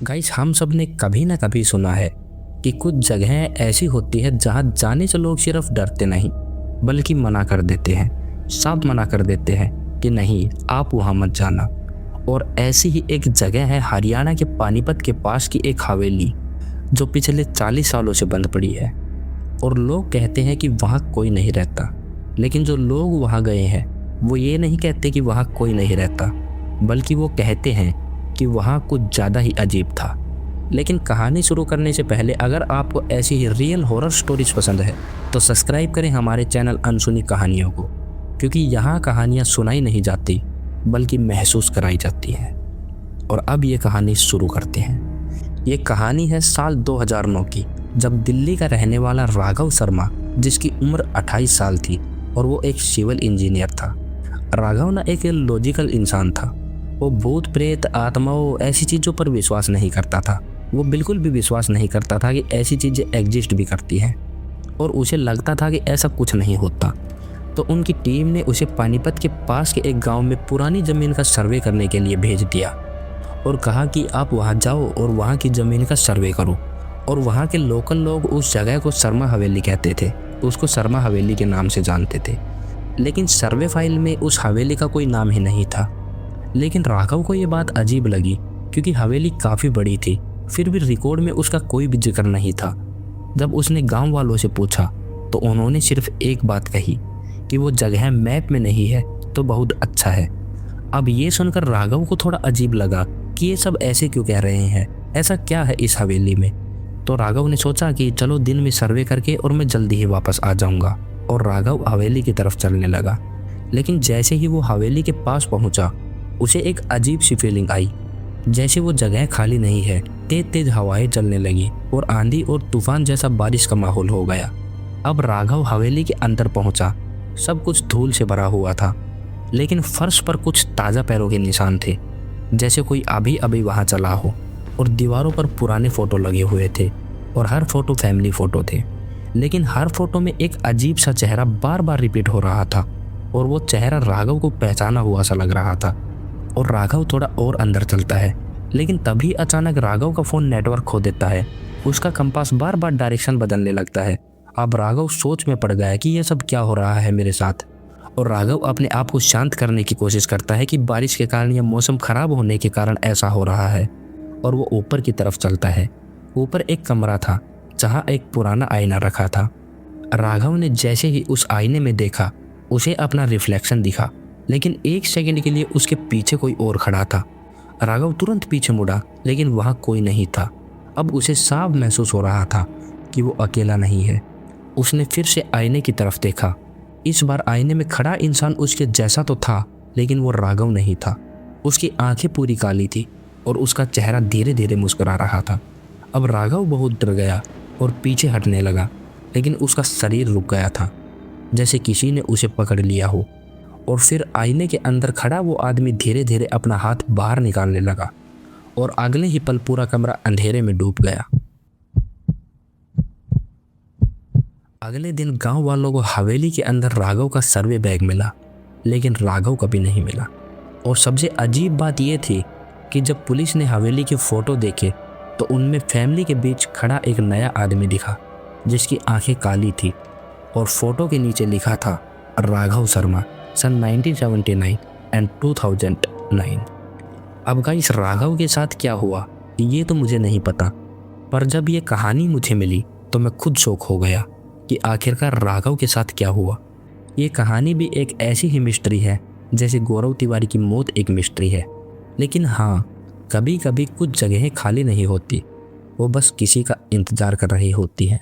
Guys, हम सब ने कभी ना कभी सुना है कि कुछ जगहें ऐसी होती है जहां जाने से लोग सिर्फ डरते नहीं बल्कि मना कर देते हैं, साफ मना कर देते हैं कि नहीं, आप वहां मत जाना। और ऐसी ही एक जगह है हरियाणा के पानीपत के पास की एक हवेली जो पिछले 40 सालों से बंद पड़ी है। और लोग कहते हैं कि वहाँ कोई नहीं रहता, लेकिन जो लोग वहाँ गए हैं वो ये नहीं कहते कि वहाँ कोई नहीं रहता, बल्कि वो कहते हैं कि वहाँ कुछ ज़्यादा ही अजीब था। लेकिन कहानी शुरू करने से पहले अगर आपको ऐसी ही रियल हॉरर स्टोरीज पसंद है तो सब्सक्राइब करें हमारे चैनल अनसुनी कहानियों को, क्योंकि यहाँ कहानियाँ सुनाई नहीं जाती बल्कि महसूस कराई जाती हैं। और अब ये कहानी शुरू करते हैं। ये कहानी है साल 2009 की, जब दिल्ली का रहने वाला राघव शर्मा, जिसकी उम्र 28 साल थी और वो एक सिविल इंजीनियर था। राघव ना एक लॉजिकल इंसान था। वो भूत प्रेत आत्माओं ऐसी चीज़ों पर विश्वास नहीं करता था। वो बिल्कुल भी विश्वास नहीं करता था कि ऐसी चीज़ें एग्जिस्ट भी करती हैं, और उसे लगता था कि ऐसा कुछ नहीं होता। तो उनकी टीम ने उसे पानीपत के पास के एक गांव में पुरानी ज़मीन का सर्वे करने के लिए भेज दिया और कहा कि आप वहां जाओ और वहां की ज़मीन का सर्वे करो। और वहां के लोकल लोग उस जगह को शर्मा हवेली कहते थे, उसको शर्मा हवेली के नाम से जानते थे। लेकिन सर्वे फाइल में उस हवेली का कोई नाम ही नहीं था। लेकिन राघव को ये बात अजीब लगी, क्योंकि हवेली काफ़ी बड़ी थी, फिर भी रिकॉर्ड में उसका कोई भी जिक्र नहीं था। जब उसने गांव वालों से पूछा तो उन्होंने सिर्फ एक बात कही कि वो जगह मैप में नहीं है तो बहुत अच्छा है। अब ये सुनकर राघव को थोड़ा अजीब लगा कि ये सब ऐसे क्यों कह रहे हैं, ऐसा क्या है इस हवेली में। तो राघव ने सोचा कि चलो दिन में सर्वे करके और मैं जल्दी ही वापस आ जाऊंगा। और राघव हवेली की तरफ चलने लगा। लेकिन जैसे ही वो हवेली के पास पहुंचा, उसे एक अजीब सी फीलिंग आई, जैसे वो जगह खाली नहीं है। तेज तेज हवाएं चलने लगी और आंधी और तूफान जैसा बारिश का माहौल हो गया। अब राघव हवेली के अंदर पहुंचा। सब कुछ धूल से भरा हुआ था, लेकिन फर्श पर कुछ ताज़ा पैरों के निशान थे, जैसे कोई अभी अभी वहां चला हो। और दीवारों पर पुराने फ़ोटो लगे हुए थे, और हर फोटो फैमिली फ़ोटो थे। लेकिन हर फोटो में एक अजीब सा चेहरा बार बार रिपीट हो रहा था, और वो चेहरा राघव को पहचाना हुआ सा लग रहा था। और राघव थोड़ा और अंदर चलता है, लेकिन तभी अचानक राघव का फ़ोन नेटवर्क खो देता है। उसका कंपास बार बार डायरेक्शन बदलने लगता है। अब राघव सोच में पड़ गया कि ये सब क्या हो रहा है मेरे साथ। और राघव अपने आप को शांत करने की कोशिश करता है कि बारिश के कारण या मौसम ख़राब होने के कारण ऐसा हो रहा है। और वो ऊपर की तरफ चलता है। ऊपर एक कमरा था जहाँ एक पुराना आईना रखा था। राघव ने जैसे ही उस आईने में देखा, उसे अपना रिफ्लेक्शन दिखा, लेकिन एक सेकंड के लिए उसके पीछे कोई और खड़ा था। राघव तुरंत पीछे मुड़ा, लेकिन वहाँ कोई नहीं था। अब उसे साफ महसूस हो रहा था कि वो अकेला नहीं है। उसने फिर से आईने की तरफ देखा। इस बार आईने में खड़ा इंसान उसके जैसा तो था, लेकिन वो राघव नहीं था। उसकी आंखें पूरी काली थी और उसका चेहरा धीरे धीरे मुस्कुरा रहा था। अब राघव बहुत डर गया और पीछे हटने लगा, लेकिन उसका शरीर रुक गया था, जैसे किसी ने उसे पकड़ लिया हो। और फिर आईने के अंदर खड़ा वो आदमी धीरे धीरे अपना हाथ बाहर निकालने लगा, और अगले ही पल पूरा कमरा अंधेरे में डूब गया। अगले दिन गांव वालों को हवेली के अंदर राघव का सर्वे बैग मिला, लेकिन राघव कभी नहीं मिला। और सबसे अजीब बात यह थी कि जब पुलिस ने हवेली के फ़ोटो देखे तो उनमें फैमिली के बीच खड़ा एक नया आदमी दिखा, जिसकी आंखें काली थी, और फोटो के नीचे लिखा था राघव शर्मा, सन 1979 एंड 2009। अब गाइस, राघव के साथ क्या हुआ ये तो मुझे नहीं पता, पर जब ये कहानी मुझे मिली तो मैं खुद शौक हो गया कि आखिरकार राघव के साथ क्या हुआ। ये कहानी भी एक ऐसी ही मिस्ट्री है जैसे गौरव तिवारी की मौत एक मिस्ट्री है। लेकिन हाँ, कभी कभी कुछ जगहें खाली नहीं होती, वो बस किसी का इंतज़ार कर रही होती हैं।